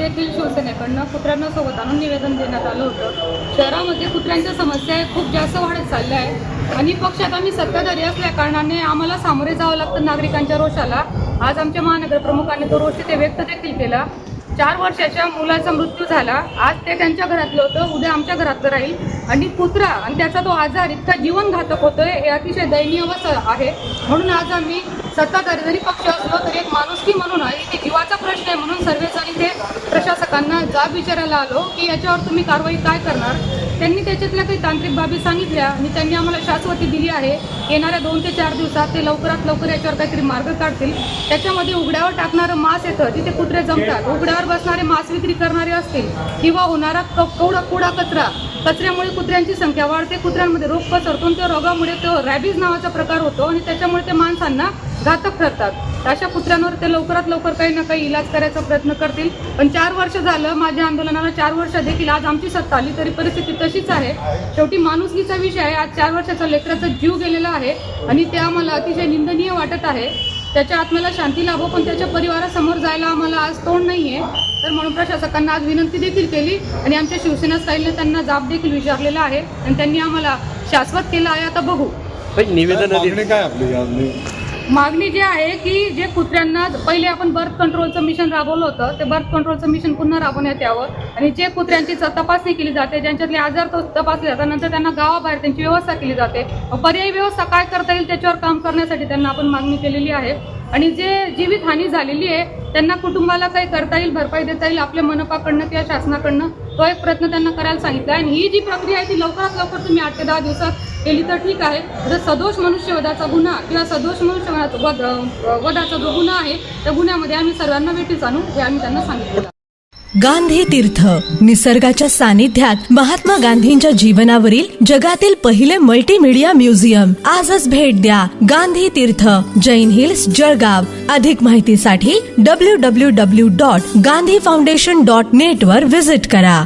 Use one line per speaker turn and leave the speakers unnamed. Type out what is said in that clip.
देखील शिवसेनेकडनं कुत्र्यांना सोबत आणून निवेदन देण्यात आलं होतं। शहरामध्ये कुत्र्यांच्या समस्या खूप जास्त वाढत चालल्या आहे आणि पक्षात आम्ही सत्ताधारी असल्या कारणाने आम्हाला सामोरे जावं लागतं नागरिकांच्या रोषाला। आज आमच्या महानगर प्रमुखांनी तो रोष ते व्यक्त देखील केला। 4 वर्षाच्या मुलाचा मृत्यू झाला, आज ते त्यांच्या घरातलं होतं, उद्या आमच्या घरातलं राहील आणि कुत्रा आणि त्याचा तो आजार इतका जीवनघातक होतोय, हे अतिशय दयनीय आहे। म्हणून आज आम्ही सत्ताधारी जरी पक्ष असलो तरी एक माणुसकी म्हणून इथे जीवाचा प्रश्न आहे म्हणून सर्वजण इथे प्रशासकांना जाब विचारायला आलो की याच्यावर तुम्ही कारवाई काय करणार। त्यांनी त्याच्यातल्या काही तांत्रिक बाबी सांगितल्या आणि त्यांनी आम्हाला शाश्वती दिली आहे, येणाऱ्या 2 ते 4 दिवसात ते लवकरात लवकर याच्यावर काहीतरी मार्ग काढतील। त्याच्यामध्ये उघड्यावर टाकणारं मांस येतं, तिथे कुत्रे जमतात, उघड्यावर बसणारे मांस विक्री करणारे असतील किंवा होणारा कूडा कचऱ्यामुळे कुत्र्यांची संख्या वाढते, कुत्र्यांमध्ये रोग पसरतो, त्या रोगामुळे तो रॅबीज नावाचा प्रकार होतो आणि त्याच्यामुळे ते माणसांना घातक ठरतात। अशा कुत्र्यांवर ते लवकरात लवकर काही ना काही इलाज करायचा प्रयत्न करतील। पण 4 वर्ष झालं माझ्या आंदोलनाला, 4 वर्ष देखील आज आमची सत्ता आली तरी परिस्थिती तशीच आहे। शेवटी माणुसकीचा विषय आहे, आज 4 वर्षाचा लेकराचा जीव गेलेला आहे आणि ते आम्हाला अतिशय निंदनीय वाटत आहे। त्याच्या आत्म्याला शांती लाभो, पण त्याच्या परिवारासमोर जायला आम्हाला आज तोंड नाहीये। तर म्हणून प्रशासकांना आज विनंती देखील केली आणि आमच्या शिवसेना स्टाईलने त्यांना जाब देखील विचारलेला आहे आणि त्यांनी आम्हाला शाश्वत केलं आहे। आता बघू
निवेदन काय आपली
मागणी जी आहे की जे कुत्र्यांना पहिले आपण बर्थ कंट्रोलचं मिशन राबवलं होतं, ते बर्थ कंट्रोलचं मिशन पुन्हा राबवण्यात यावं आणि जे कुत्र्यांची तपासणी केली जाते, ज्यांच्यातले आजार तपासले जातात, नंतर त्यांना गावाबाहेर त्यांची व्यवस्था केली जाते। पर्यायी व्यवस्था काय करता येईल त्याच्यावर काम करण्यासाठी त्यांना आपण मागणी केलेली आहे आणि जे जीवितहानी झालेली आहे त्यांना कुटुंबाला काही करता येईल, भरपाई देता येईल आपल्या मनपाकडनं किंवा शासनाकडनं, तो एक प्रयत्न त्यांना करायला सांगितला आहे। आणि ही जी प्रक्रिया आहे ती लवकरात लवकर तुम्ही 8 ते 10 दिवसात केली तर ठीक आहे। जर सदोष मनुष्यवधाचा गुन्हा किंवा सदोष वधाचा जो गुन्हा आहे त्या गुन्ह्यामध्ये आम्ही सर्वांना वेठीस आणू हे आम्ही त्यांना सांगितलं।
गांधी तीर्थ, निसर्गाच्या सानिध्यात महात्मा गांधींच्या जीवनावरील जगातील पहिले मल्टीमीडिया म्युझियम। आजच भेट द्या गांधी तीर्थ, जैन हिल्स, जळगाव। अधिक माहितीसाठी www.gandhifoundation.net वर व्हिजिट करा।